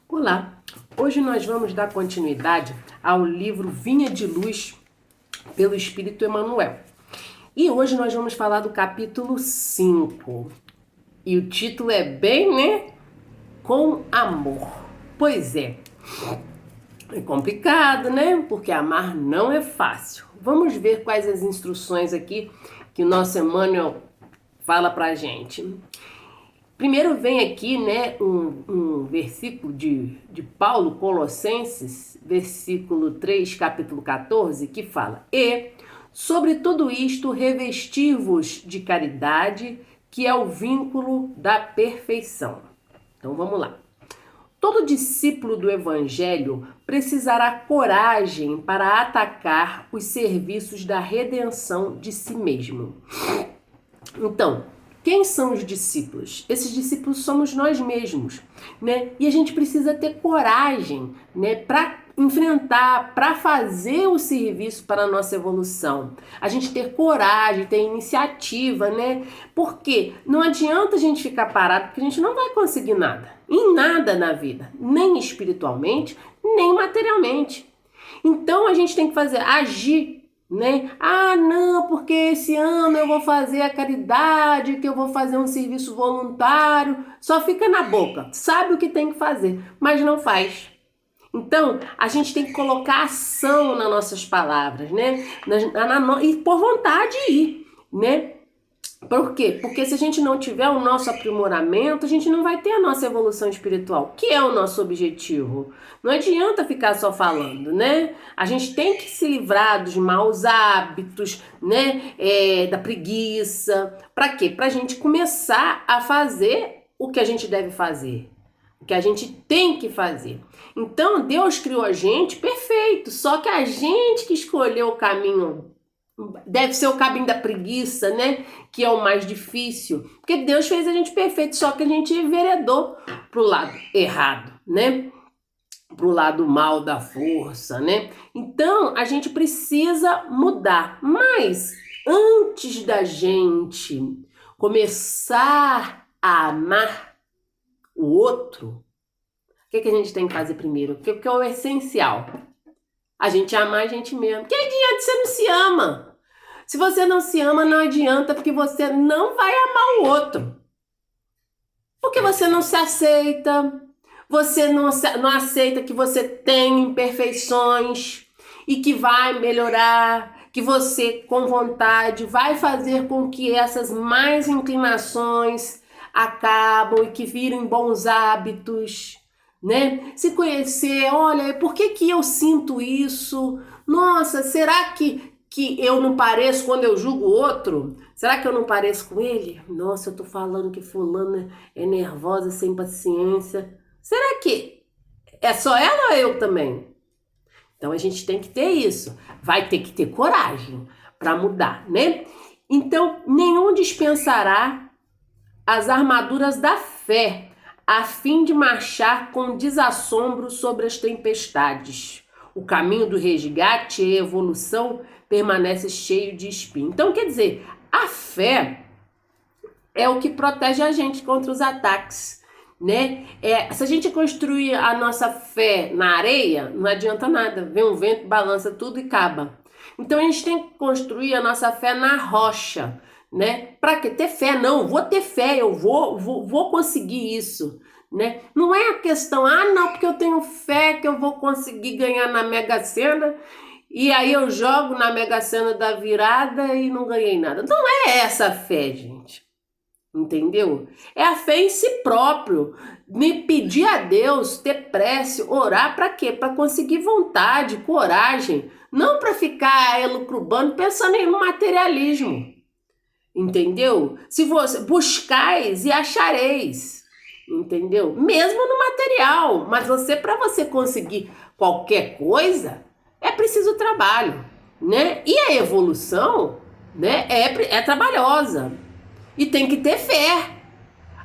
Olá! Hoje nós vamos dar continuidade ao livro Vinha de Luz pelo Espírito Emmanuel. E hoje nós vamos falar do capítulo 5. E o título é bem, né? Com amor. Pois é complicado, né? Porque amar não é fácil. Vamos ver quais as instruções aqui que o nosso Emmanuel fala pra gente. Primeiro vem aqui, né, um versículo de Paulo, Colossenses, versículo 3, capítulo 14, que fala: E, sobre tudo isto, revesti-vos de caridade, que é o vínculo da perfeição. Então vamos lá. Todo discípulo do Evangelho precisará coragem para atacar os serviços da redenção de si mesmo. Então, quem são os discípulos? Esses discípulos somos nós mesmos, né? E a gente precisa ter coragem, né, para enfrentar, para fazer o serviço para a nossa evolução. A gente ter coragem, ter iniciativa, né? Porque não adianta a gente ficar parado, porque a gente não vai conseguir nada. Em nada na vida, nem espiritualmente, nem materialmente. Então a gente tem que agir, né? Ah, não, porque esse ano eu vou fazer a caridade, que eu vou fazer um serviço voluntário. Só fica na boca, sabe o que tem que fazer, mas não faz. Então, a gente tem que colocar ação nas nossas palavras, né? E por vontade ir, né? Por quê? Porque se a gente não tiver o nosso aprimoramento, a gente não vai ter a nossa evolução espiritual, que é o nosso objetivo. Não adianta ficar só falando, né? A gente tem que se livrar dos maus hábitos, né? Da preguiça. Para quê? Para a gente começar a fazer o que a gente deve fazer, o que a gente tem que fazer. Então, Deus criou a gente perfeito, só que a gente que escolheu o caminho, deve ser o caminho da preguiça, né? Que é o mais difícil. Porque Deus fez a gente perfeito, só que a gente enveredou pro lado errado, né? Pro lado mal da força, né? Então, a gente precisa mudar. Mas, antes da gente começar a amar o outro, o que a gente tem que fazer primeiro? O que é o essencial? A gente amar a gente mesmo. Que adianta você não se ama? Se você não se ama, não adianta, porque você não vai amar o outro. Porque você não se aceita, você não aceita que você tem imperfeições e que vai melhorar, que você, com vontade, vai fazer com que essas más inclinações acabam e que virem bons hábitos, né? Se conhecer, olha, por que eu sinto isso? Nossa, será que eu não pareço quando eu julgo o outro? Será que eu não pareço com ele? Nossa, eu tô falando que fulana é nervosa, sem paciência. Será que é só ela ou eu também? Então a gente tem que ter isso. Vai ter que ter coragem para mudar, né? Então, nenhum dispensará as armaduras da fé, a fim de marchar com desassombro sobre as tempestades. O caminho do resgate e evolução permanece cheio de espinho. Então, quer dizer, a fé é o que protege a gente contra os ataques, né? Se a gente construir a nossa fé na areia, não adianta nada. Vem um vento, balança tudo e acaba. Então, a gente tem que construir a nossa fé na rocha, né? Para que ter fé? Não, vou ter fé, eu vou conseguir isso, né? Não é a questão, não, porque eu tenho fé que eu vou conseguir ganhar na Mega Sena e aí eu jogo na Mega Sena da virada e não ganhei nada. Não é essa a fé, gente. Entendeu? É a fé em si próprio. Me pedir a Deus, ter prece, orar para quê? Para conseguir vontade, coragem, não para ficar elucubrando pensando em materialismo. Entendeu? Se você buscais e achareis, entendeu? Mesmo no material, mas para você conseguir qualquer coisa, é preciso trabalho, né? E a evolução, né, é trabalhosa e tem que ter fé.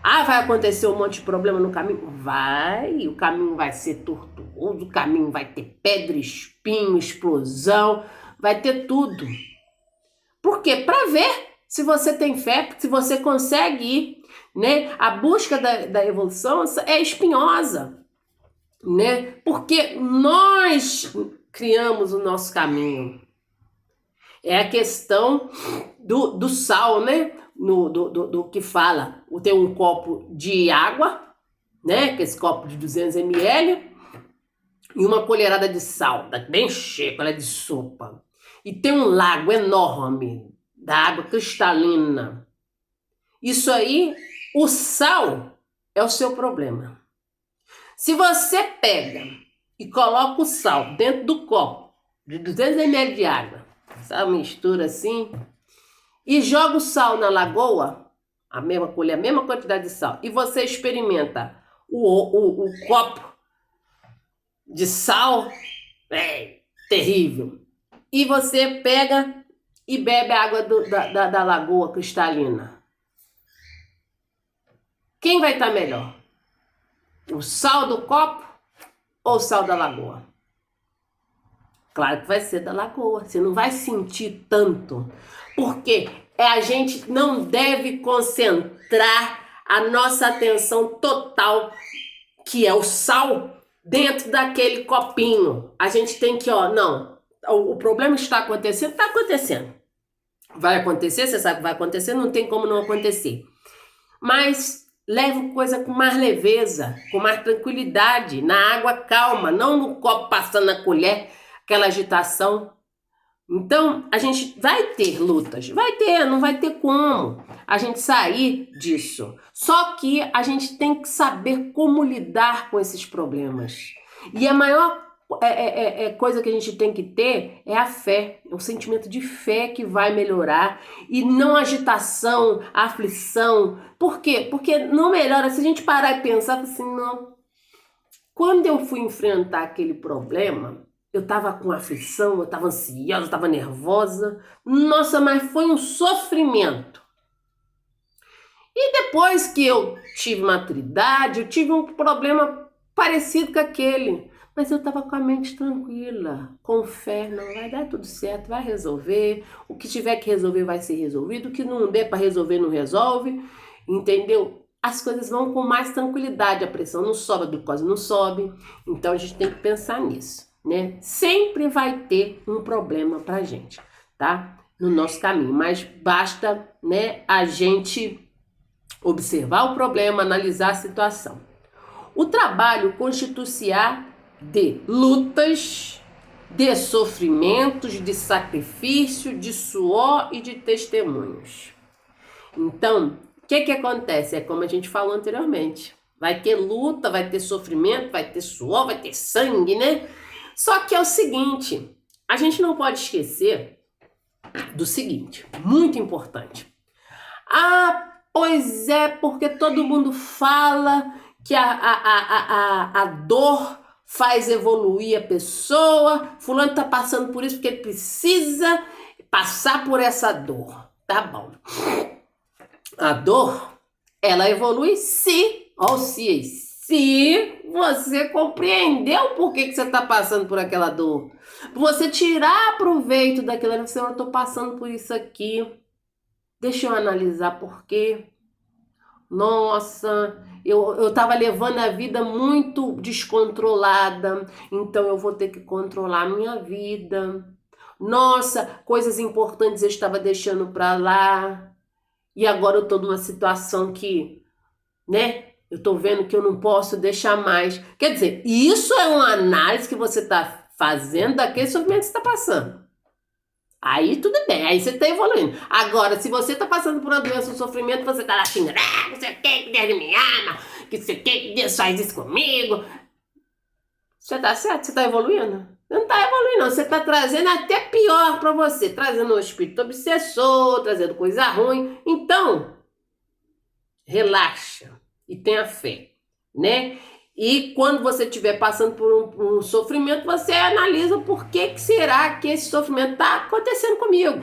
Vai acontecer um monte de problema no caminho? Vai, o caminho vai ser tortuoso, o caminho vai ter pedra, espinho, explosão, vai ter tudo. Por quê? Para ver se você tem fé, se você consegue ir, né? A busca da evolução é espinhosa. né? Porque nós criamos o nosso caminho. É a questão do sal, né? Do que fala, tem um copo de água, né? Que é esse copo de 200 ml, e uma colherada de sal, bem cheia, ela é de sopa. E tem um lago enorme da água cristalina. Isso aí, o sal é o seu problema. Se você pega e coloca o sal dentro do copo de 200 ml de água, essa mistura assim, e joga o sal na lagoa, a mesma colher, a mesma quantidade de sal, e você experimenta o copo de sal, é terrível. E você pega e bebe a água da lagoa cristalina. Quem vai estar melhor? O sal do copo ou o sal da lagoa? Claro que vai ser da lagoa. Você não vai sentir tanto. Porque a gente não deve concentrar a nossa atenção total, que é o sal, dentro daquele copinho. A gente tem que, não. O problema está acontecendo, está acontecendo. Vai acontecer, você sabe que vai acontecer, não tem como não acontecer. Mas leve coisa com mais leveza, com mais tranquilidade, na água calma, não no copo passando na colher, aquela agitação. Então, a gente vai ter lutas, vai ter, não vai ter como a gente sair disso. Só que a gente tem que saber como lidar com esses problemas. E a maior coisa que a gente tem que ter é a fé, é o sentimento de fé que vai melhorar, e não agitação, aflição. Por quê? Porque não melhora se a gente parar e pensar assim, não. Quando eu fui enfrentar aquele problema, eu estava com aflição, eu estava ansiosa, eu estava nervosa. Nossa, mas foi um sofrimento. E depois que eu tive maturidade, eu tive um problema parecido com aquele. Mas eu estava com a mente tranquila, com fé, não, vai dar tudo certo, vai resolver. O que tiver que resolver vai ser resolvido, o que não der para resolver não resolve, entendeu? As coisas vão com mais tranquilidade, a pressão não sobe, a glicose não sobe. Então a gente tem que pensar nisso, né? Sempre vai ter um problema pra gente, tá? No nosso caminho, mas basta, né, a gente observar o problema, analisar a situação. O trabalho constitui-se-á de lutas, de sofrimentos, de sacrifício, de suor e de testemunhos. Então, o que acontece? É como a gente falou anteriormente. Vai ter luta, vai ter sofrimento, vai ter suor, vai ter sangue, né? Só que é o seguinte, a gente não pode esquecer do seguinte, muito importante. Pois é, porque todo mundo fala que a dor faz evoluir a pessoa, fulano tá passando por isso porque ele precisa passar por essa dor. Tá bom. A dor, ela evolui se você compreendeu por que você está passando por aquela dor. Você tirar proveito daquilo, você, eu estou passando por isso aqui. Deixa eu analisar por quê. Nossa, eu estava levando a vida muito descontrolada, então eu vou ter que controlar a minha vida. Nossa, coisas importantes eu estava deixando para lá. E agora eu tô numa situação que, né, eu tô vendo que eu não posso deixar mais. Quer dizer, isso é uma análise que você tá fazendo daquele sofrimento que você tá passando. Aí tudo bem, aí você tá evoluindo. Agora, se você tá passando por uma doença, um sofrimento, você tá lá xingando, não sei o que Deus me ama, que você quer que Deus faz isso comigo. Você tá certo? Você tá evoluindo? Não tá evoluindo, não. Você tá trazendo até pior pra você. Trazendo um espírito obsessor, trazendo coisa ruim. Então, relaxa e tenha fé, né? E quando você estiver passando por um sofrimento, você analisa por que será que esse sofrimento tá acontecendo comigo.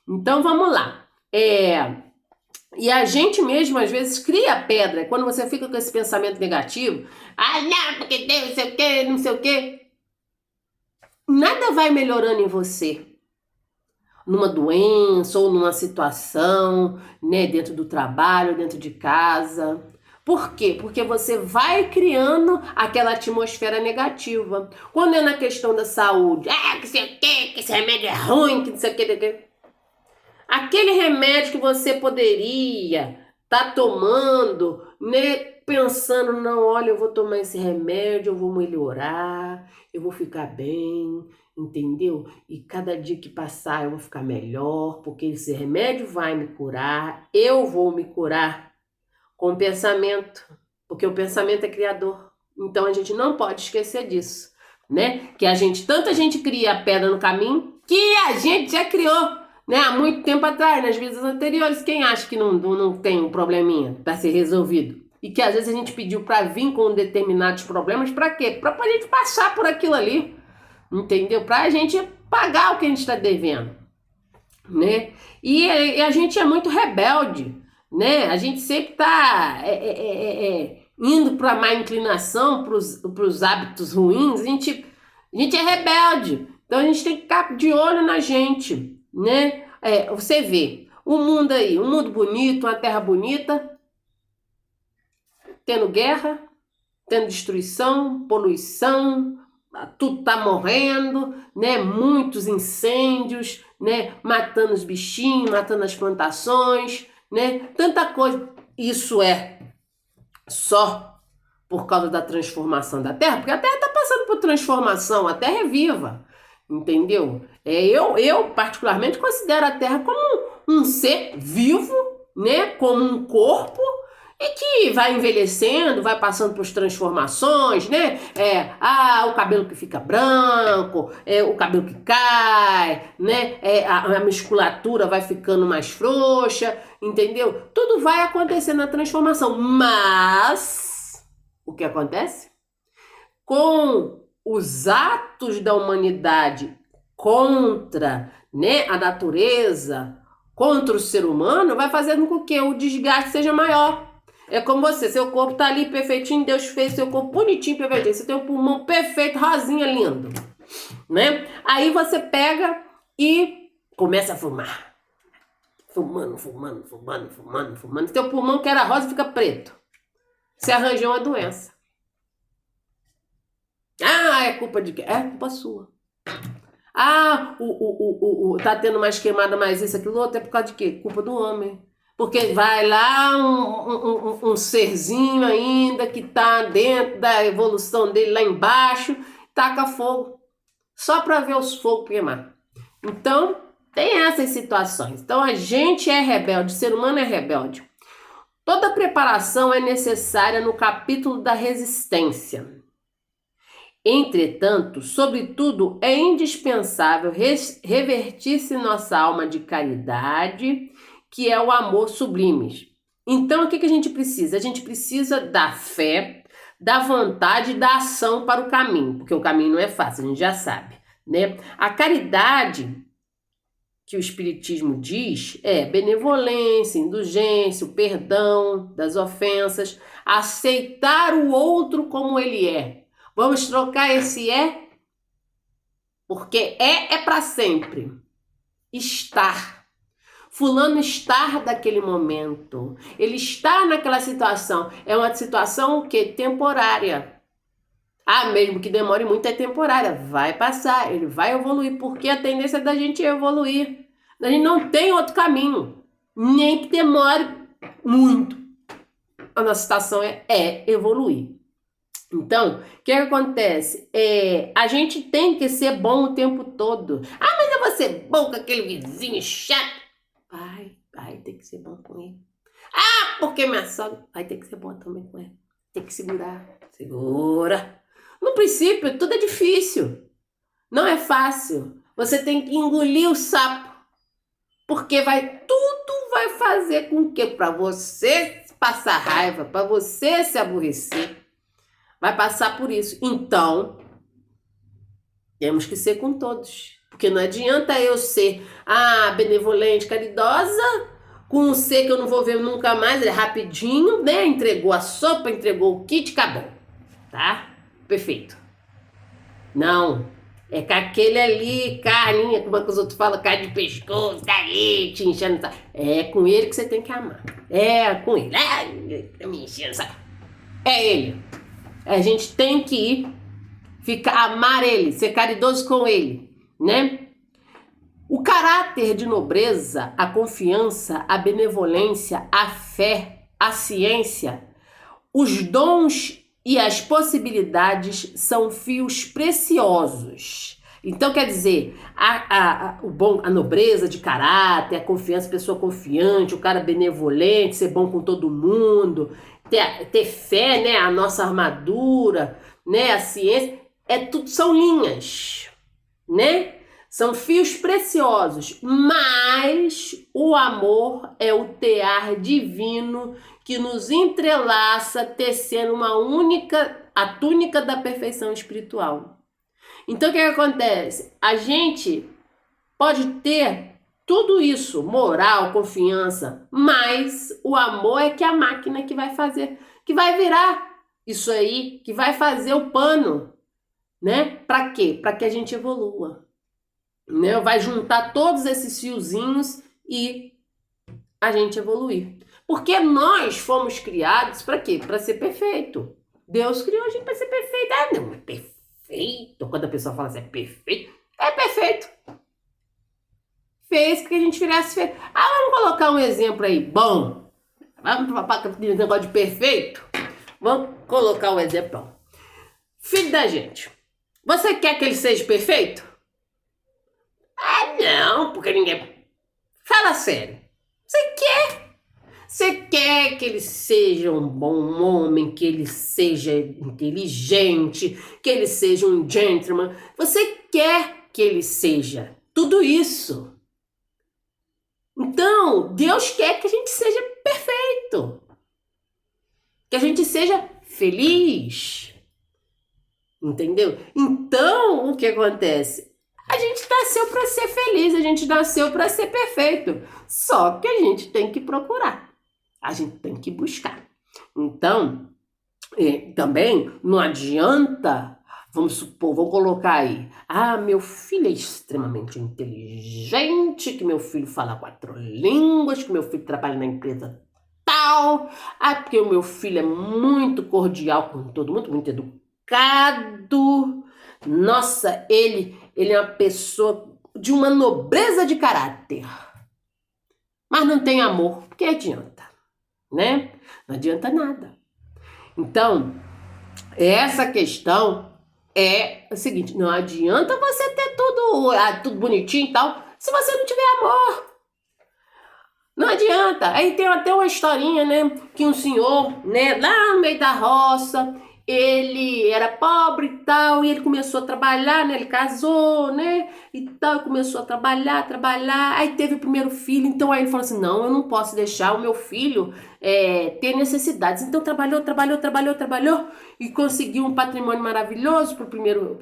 Então, vamos lá. E a gente mesmo, às vezes, cria pedra. Quando você fica com esse pensamento negativo, não, porque Deus, não sei o quê, não sei o quê. Nada vai melhorando em você. Numa doença ou numa situação, né, dentro do trabalho, dentro de casa. Por quê? Porque você vai criando aquela atmosfera negativa. Quando é na questão da saúde, que sei o quê, que esse remédio é ruim, que não sei o quê. Aquele remédio que você poderia estar tomando, né? Pensando, não, olha, eu vou tomar esse remédio, eu vou melhorar, eu vou ficar bem, entendeu? E cada dia que passar eu vou ficar melhor, porque esse remédio vai me curar, eu vou me curar com o pensamento, porque o pensamento é criador. Então a gente não pode esquecer disso, né? Que tanta gente cria a pedra no caminho, que a gente já criou, né? Há muito tempo atrás, nas vidas anteriores. Quem acha que não tem um probleminha para ser resolvido? E que às vezes a gente pediu para vir com determinados problemas, para quê? Para a gente passar por aquilo ali, entendeu? Para a gente pagar o que a gente está devendo, né? E a gente é muito rebelde, né? A gente sempre está indo para a má inclinação, para os hábitos ruins. A gente é rebelde, então a gente tem que ficar de olho na gente, né? Você vê o mundo aí, um mundo bonito, uma terra bonita, tendo guerra, tendo destruição, poluição, tudo tá morrendo, né? Muitos incêndios, né? Matando os bichinhos, matando as plantações, né? Tanta coisa. Isso é só por causa da transformação da Terra, porque a Terra está passando por transformação, a Terra é viva, entendeu? Eu particularmente considero a Terra como um ser vivo, né? Como um corpo, e que vai envelhecendo, vai passando por transformações, né? O cabelo que fica branco, o cabelo que cai, né? A musculatura vai ficando mais frouxa, entendeu? Tudo vai acontecer na transformação, mas o que acontece? Com os atos da humanidade contra, né, a natureza, contra o ser humano, vai fazendo com que o desgaste seja maior. É como você, seu corpo tá ali perfeitinho, Deus fez seu corpo bonitinho, perfeitinho. Você tem um pulmão perfeito, rosinha, lindo, né? Aí você pega e começa a fumar. Fumando. Seu pulmão que era rosa fica preto. Você arranjou uma doença. É culpa de quem? É culpa sua. Tá tendo mais queimada, mais isso, aquilo outro, é por causa de quê? Culpa do homem. Porque vai lá um serzinho ainda que tá dentro da evolução dele lá embaixo, taca fogo, só para ver os fogos queimar. Então, tem essas situações. Então, a gente é rebelde, o ser humano é rebelde. Toda preparação é necessária no capítulo da resistência. Entretanto, sobretudo, é indispensável revertir-se nossa alma de caridade, que é o amor sublime. Então, o que a gente precisa? A gente precisa da fé, da vontade e da ação para o caminho, porque o caminho não é fácil, a gente já sabe, né? A caridade, que o Espiritismo diz, é benevolência, indulgência, o perdão das ofensas, aceitar o outro como ele é. Vamos trocar esse porque é para sempre. Estar. Fulano está daquele momento. Ele está naquela situação. É uma situação que temporária. Mesmo que demore muito, é temporária. Vai passar, ele vai evoluir, porque a tendência da gente é evoluir. A gente não tem outro caminho. Nem que demore muito. A nossa situação é evoluir. Então, o que acontece? A gente tem que ser bom o tempo todo. Mas eu vou ser bom com aquele vizinho chato. Vai ter que ser bom com ele. Porque minha sogra vai ter que ser boa também com ele. Tem que segurar. Segura. No princípio, tudo é difícil. Não é fácil. Você tem que engolir o sapo. Porque tudo vai fazer com que para você passar raiva, para você se aborrecer, vai passar por isso. Então, temos que ser com todos. Porque não adianta eu ser benevolente, caridosa, com um ser que eu não vou ver nunca mais, ele é rapidinho, né? Entregou a sopa, entregou o kit, acabou. Tá? Perfeito. Não. É com aquele ali, carninha, como é que os outros falam, carne de pescoço, tá aí, te enchendo, tá? É com ele que você tem que amar. É com ele. Ai, tá me enchendo, sabe? É ele. A gente tem que amar ele, ser caridoso com ele, né? O caráter de nobreza, a confiança, a benevolência, a fé, a ciência, os dons e as possibilidades são fios preciosos. Então, quer dizer, a nobreza de caráter, a confiança, a pessoa confiante, o cara benevolente, ser bom com todo mundo, ter fé, né, a nossa armadura, né, a ciência, tudo são linhas, né? São fios preciosos, mas o amor é o tear divino que nos entrelaça, tecendo a túnica da perfeição espiritual. Então, o que acontece? A gente pode ter tudo isso, moral, confiança, mas o amor é que é a máquina que vai fazer, que vai virar isso aí, que vai fazer o pano, né? Para quê? Para que a gente evolua. Né? Vai juntar todos esses fiozinhos e a gente evoluir. Porque nós fomos criados para quê? Para ser perfeito. Deus criou a gente para ser perfeito. Ah, não, é perfeito. Quando a pessoa fala assim, é perfeito. Fez que a gente virasse feito. Ah, vamos colocar um exemplo aí. Bom, vamos para o negócio de perfeito? Vamos colocar um exemplo. Filho da gente, você quer que ele seja perfeito? Ah, não, porque ninguém... Fala sério. Você quer que ele seja um bom homem, que ele seja inteligente, que ele seja um gentleman. Você quer que ele seja tudo isso. Então, Deus quer que a gente seja perfeito. Que a gente seja feliz. Entendeu? Então, o que acontece? A gente nasceu para ser feliz, a gente nasceu para ser perfeito. Só que a gente tem que procurar, a gente tem que buscar. Então, também não adianta, vamos colocar aí, meu filho é extremamente inteligente, que meu filho fala 4 línguas, que meu filho trabalha na empresa tal, porque o meu filho é muito cordial com todo mundo, muito educado. Nossa, ele é uma pessoa de uma nobreza de caráter. Mas não tem amor, porque adianta, né? Não adianta nada. Então, essa questão é o seguinte, não adianta você ter tudo bonitinho e tal, se você não tiver amor. Não adianta. Aí tem até uma historinha, né, que um senhor, né, lá no meio da roça, ele era pobre e tal, e ele começou a trabalhar, né? Ele casou, né? E tal, começou a trabalhar. Aí teve o primeiro filho, então aí ele falou assim, não, eu não posso deixar o meu filho ter necessidades. Então trabalhou, e conseguiu um patrimônio maravilhoso pro primeiro,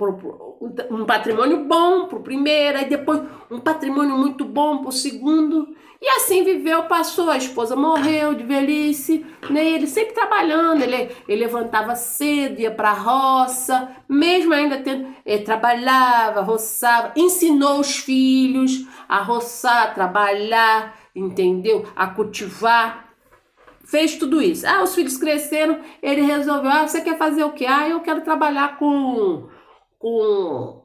um patrimônio bom pro primeiro, aí depois um patrimônio muito bom pro segundo. E assim viveu, passou, a esposa morreu de velhice, né? Ele sempre trabalhando, ele levantava cedo, ia para a roça, mesmo ainda trabalhava, roçava, ensinou os filhos a roçar, a trabalhar, entendeu? A cultivar, fez tudo isso. Os filhos cresceram, ele resolveu, você quer fazer o quê? Eu quero trabalhar com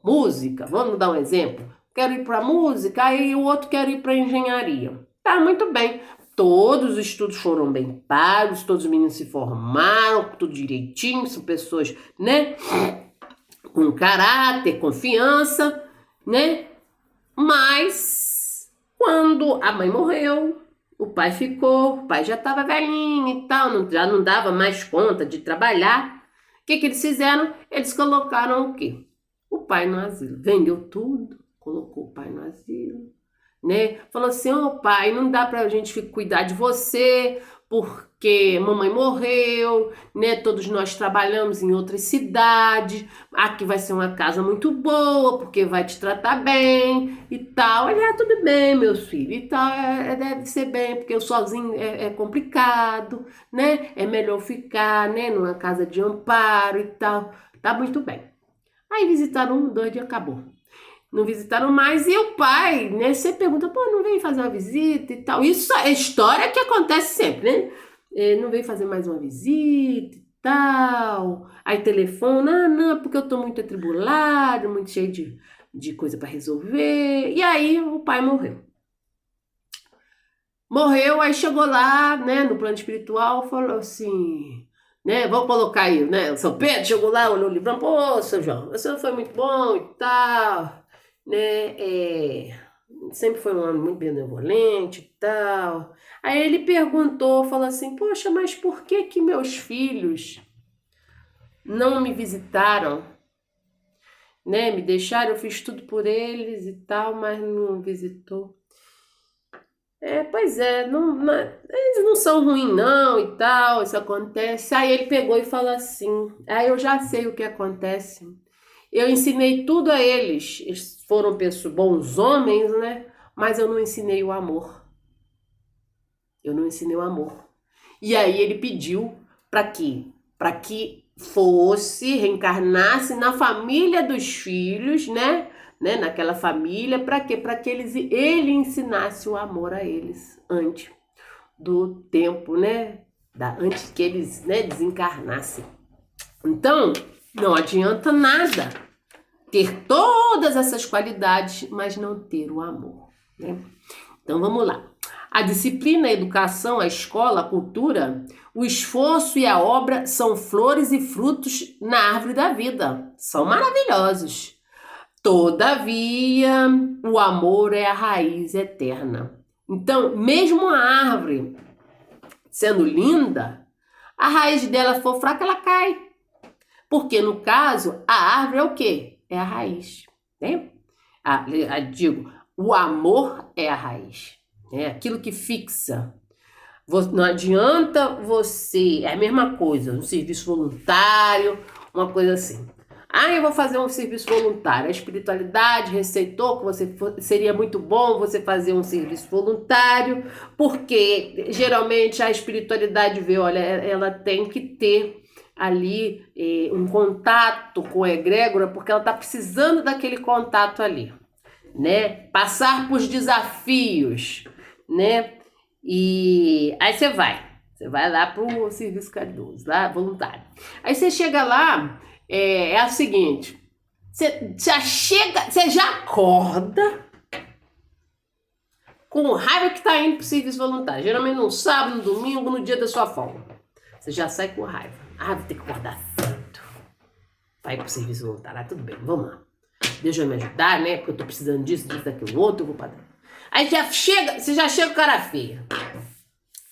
música, vamos dar um exemplo. Quero ir para música, aí o outro quer ir para engenharia. Tá, muito bem. Todos os estudos foram bem pagos, todos os meninos se formaram, tudo direitinho, são pessoas, né, com caráter, confiança, né? Mas, quando a mãe morreu, o pai já estava velhinho e tal, já não dava mais conta de trabalhar. O que eles fizeram? Eles colocaram o quê? O pai no asilo. Vendeu tudo, colocou o pai no asilo. Né? Falou assim, pai, não dá pra gente cuidar de você, porque mamãe morreu, né? Todos nós trabalhamos em outras cidades, aqui vai ser uma casa muito boa, porque vai te tratar bem e tal. Ele, tudo bem, meus filhos, e tal, deve ser bem, porque eu sozinho é complicado, né? É melhor ficar, né, numa casa de amparo e tal. Tá muito bem. Aí visitaram 1, 2 dias, acabou. Não visitaram mais, e o pai, né, sempre pergunta, pô, não veio fazer uma visita e tal. Isso é história que acontece sempre, né? Não veio fazer mais uma visita e tal. Aí telefona, não, porque eu tô muito atribulado, muito cheio de coisa para resolver. E aí o pai morreu. Morreu, aí chegou lá, né, no plano espiritual, falou assim, né, vamos colocar aí, né, o São Pedro chegou lá, olhou o livrão, pô, seu João, o senhor foi muito bom e tal, né, sempre foi um homem muito benevolente e tal. Aí ele perguntou, falou assim, poxa, mas por que que meus filhos não me visitaram, né, me deixaram, eu fiz tudo por eles e tal, mas não visitou. Pois é, eles não são ruins não e tal, isso acontece. Aí ele pegou e falou assim, aí eu já sei o que acontece. Eu ensinei tudo a eles, eles foram pessoas, bons homens, né? Mas eu não ensinei o amor. Eu não ensinei o amor. E aí ele pediu para quê? Para que fosse, reencarnasse na família dos filhos, né? Naquela família, para quê? Para que ele ensinasse o amor a eles antes do tempo, né? Antes que eles, né, desencarnassem. Então, não adianta nada ter todas essas qualidades, mas não ter o amor, né? Então vamos lá. A disciplina, a educação, a escola, a cultura, o esforço e a obra são flores e frutos na árvore da vida. São maravilhosos. Todavia, o amor é a raiz eterna. Então, mesmo a árvore sendo linda, a raiz dela for fraca, ela cai. Porque, no caso, a árvore é o quê? É a raiz, né? Digo, o amor é a raiz, né? Aquilo que fixa. Não adianta você... É a mesma coisa, um serviço voluntário, uma coisa assim. Eu vou fazer um serviço voluntário. A espiritualidade receitou que seria muito bom você fazer um serviço voluntário, porque geralmente a espiritualidade vê, olha, ela tem que ter ali um contato com a egrégora, porque ela está precisando daquele contato ali, né? Passar por desafios, né? E aí você vai lá pro serviço caridoso, lá, voluntário. Aí você chega lá, é o seguinte, você já acorda com raiva que tá indo pro serviço voluntário, geralmente no sábado, no domingo, no dia da sua folga. Você já sai com raiva. Vou ter que acordar cedo. Vai pro serviço voluntário, tudo bem, vamos lá. Deus vai me ajudar, né? Porque eu tô precisando disso, daquilo outro, eu vou padrão. Aí você já chega com cara feia.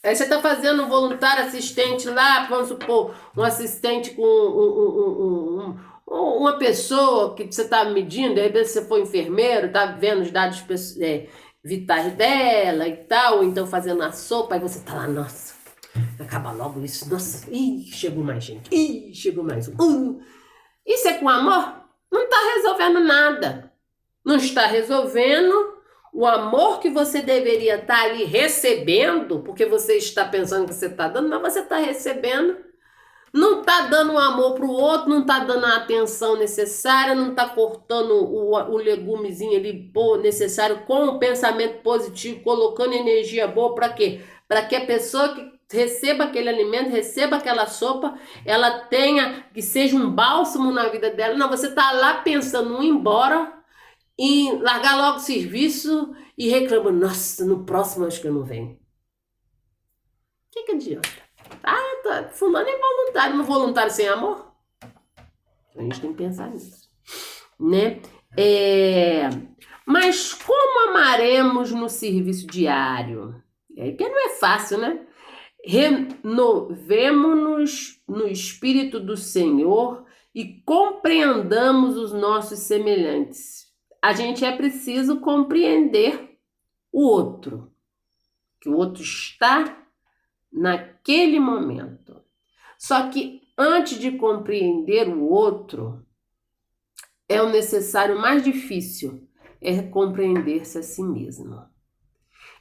Aí você tá fazendo um voluntário assistente lá, vamos supor, um assistente com uma pessoa que você tá medindo, de repente você foi enfermeiro, tá vendo os dados vitais dela e tal, ou então fazendo a sopa, aí você tá lá, nossa, acaba logo isso, nossa, chegou mais gente, chegou mais um. Isso é com amor? Não tá resolvendo nada. Não está resolvendo o amor que você deveria estar ali recebendo, porque você está pensando que você está dando, mas você está recebendo. Não está dando o amor para o outro, não está dando a atenção necessária, não está cortando o legumezinho ali necessário com o pensamento positivo, colocando energia boa para quê? Para que a pessoa que receba aquele alimento, receba aquela sopa, ela tenha, que seja um bálsamo na vida dela. Não, você está lá pensando em ir embora, em largar logo o serviço e reclamando, nossa, no próximo acho que eu não venho. O que adianta? Fulano é voluntário, não voluntário sem amor? A gente tem que pensar nisso, né? Mas como amaremos no serviço diário? Que não é fácil, né? Renovemo-nos no Espírito do Senhor e compreendamos os nossos semelhantes. A gente é preciso compreender o outro, que o outro está naquele momento. Só que antes de compreender o outro, é o necessário mais difícil, é compreender-se a si mesmo.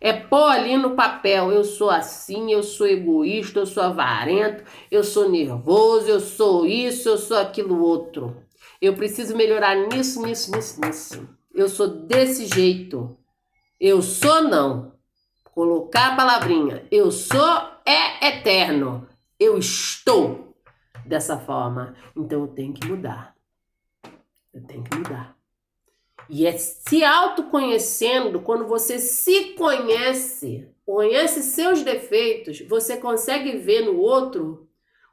É pôr ali no papel, eu sou assim, eu sou egoísta, eu sou avarento, eu sou nervoso, eu sou isso, eu sou aquilo outro. Eu preciso melhorar nisso. Eu sou desse jeito. Eu sou não. Colocar a palavrinha. Eu sou é eterno. Eu estou dessa forma. Então eu tenho que mudar. E é se autoconhecendo, quando você se conhece seus defeitos, você consegue ver no outro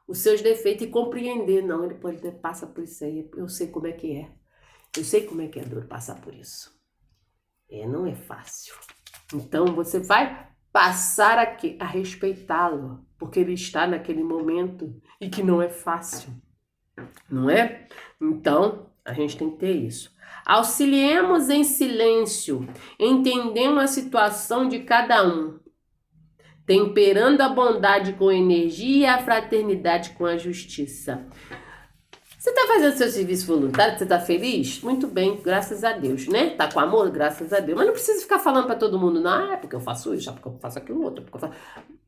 os seus defeitos e compreender. Não, ele pode passar por isso aí. Eu sei como é que é. Eu sei como é que é duro passar por isso. Não é fácil. Então você vai passar a respeitá-lo, porque ele está naquele momento e que não é fácil. Não é? Então, a gente tem que ter isso. Auxiliemos em silêncio, entendendo a situação de cada um, temperando a bondade com energia e a fraternidade com a justiça. Você está fazendo seu serviço voluntário? Você está feliz? Muito bem, graças a Deus, né? Tá com amor? Graças a Deus. Mas não precisa ficar falando para todo mundo, não. É porque eu faço isso, é porque eu faço aquilo outro. Porque eu faço...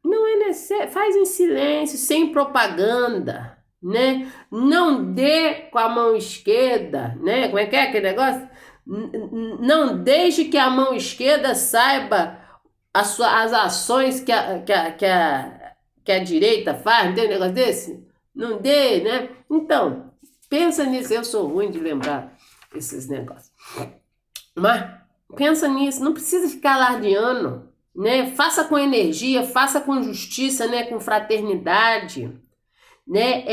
Não é necessário. Faz em silêncio, sem propaganda, né? Não dê com a mão esquerda, né? Como é que é aquele negócio? Não deixe que a mão esquerda saiba as ações que a direita faz. Não tem um negócio desse? Não dê, né? Então, pensa nisso. Eu sou ruim de lembrar esses negócios. Mas pensa nisso. Não precisa ficar alardeando, né? Faça com energia, faça com justiça, né? Com fraternidade, né?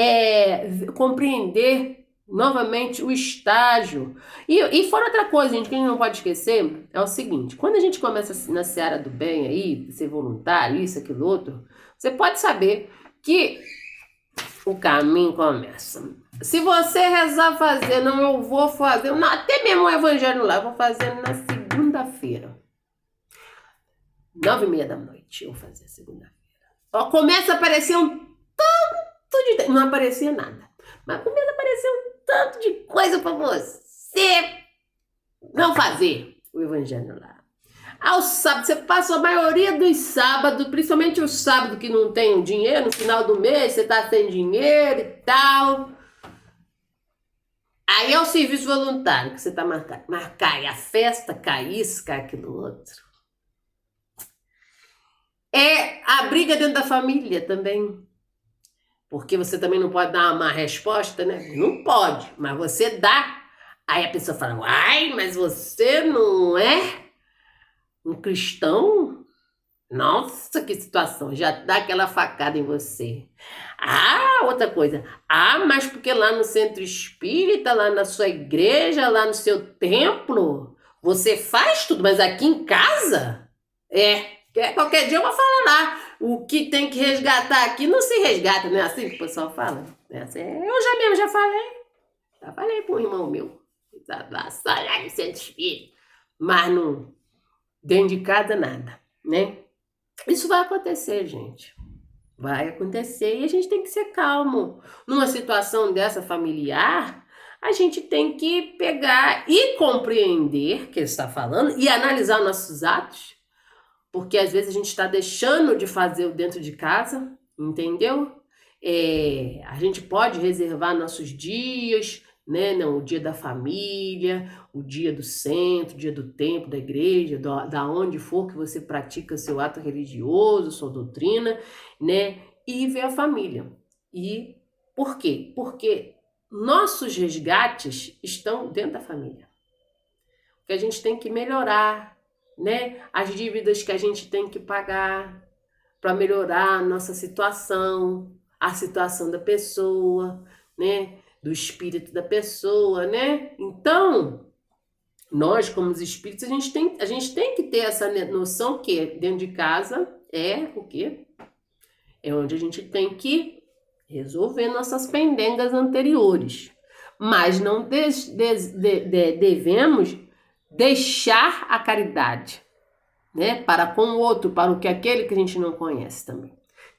Compreender novamente o estágio. E fora outra coisa, gente, que a gente não pode esquecer, é o seguinte: quando a gente começa na seara do bem aí, ser voluntário, isso, aquilo, outro, você pode saber que o caminho começa. Se você rezar fazer, não, eu vou fazer, não, até mesmo o evangelho lá, eu vou fazer na segunda-feira. 9h30 da noite, eu vou fazer segunda-feira. Ó, começa a aparecer um tanto de... Não aparecia nada. Mas começa a aparecer um tanto de coisa para você não fazer o evangelho lá. Ao sábado, você passa a maioria dos sábados, principalmente o sábado que não tem dinheiro, no final do mês você tá sem dinheiro e tal. Aí é o serviço voluntário que você tá marcando. Mas cai a festa, cai isso, cai aquilo outro. É a briga dentro da família também. Porque você também não pode dar uma má resposta, né? Não pode, mas você dá. Aí a pessoa fala, uai, mas você não é um cristão? Nossa, que situação. Já dá aquela facada em você. Ah, outra coisa. Ah, mas porque lá no centro espírita, lá na sua igreja, lá no seu templo, você faz tudo, mas aqui em casa? Qualquer dia eu vou falar lá. O que tem que resgatar aqui não se resgata, não é assim que o pessoal fala? Eu já falei. Já falei para um irmão meu. Só lá no centro espírita. Mas não, dentro de casa nada, né? Isso vai acontecer, gente. Vai acontecer e a gente tem que ser calmo. Numa situação dessa familiar, a gente tem que pegar e compreender o que ele está falando e analisar nossos atos. Porque às vezes a gente está deixando de fazer o dentro de casa, entendeu? A gente pode reservar nossos dias, né? Não, o dia da família, o dia do centro, o dia do templo, da igreja, da onde for que você pratica seu ato religioso, sua doutrina, né? E ver a família. E por quê? Porque nossos resgates estão dentro da família. Que a gente tem que melhorar, né? As dívidas que a gente tem que pagar para melhorar a nossa situação, a situação da pessoa, né? Do espírito da pessoa, né? Então, nós como espíritos, a gente tem que ter essa noção que dentro de casa é o quê? É onde a gente tem que resolver nossas pendengas anteriores. Mas não devemos deixar a caridade, né? Para com o outro, para aquele que a gente não conhece também.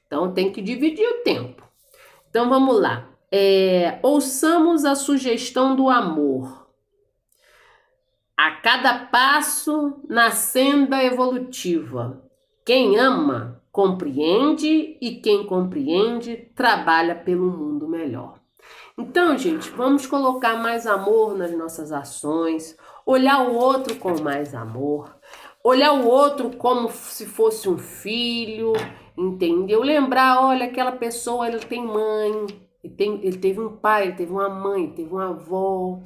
Então tem que dividir o tempo. Então vamos lá. Ouçamos a sugestão do amor. A cada passo na senda evolutiva. Quem ama, compreende, e quem compreende, trabalha pelo mundo melhor. Então, gente, vamos colocar mais amor nas nossas ações, olhar o outro com mais amor, olhar o outro como se fosse um filho, entendeu? Lembrar, olha, aquela pessoa, ele tem mãe, ele teve um pai, ele teve uma mãe, ele teve uma avó,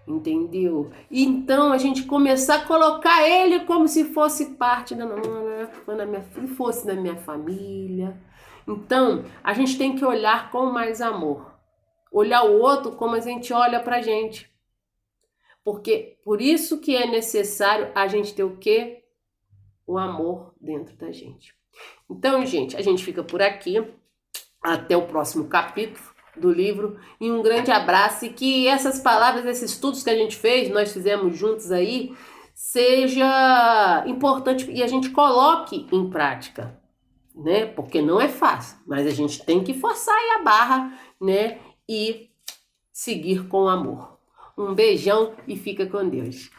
entendeu? E então a gente começar a colocar ele como se fosse parte se fosse da minha família. Então, a gente tem que olhar com mais amor. Olhar o outro como a gente olha pra gente. Porque por isso que é necessário a gente ter o quê? O amor dentro da gente. Então, gente, a gente fica por aqui. Até o próximo capítulo do livro. E um grande abraço. E que essas palavras, esses estudos que a gente fez, nós fizemos juntos aí, seja importante e a gente coloque em prática, né? Porque não é fácil, mas a gente tem que forçar aí a barra, né? E seguir com amor. Um beijão e fica com Deus.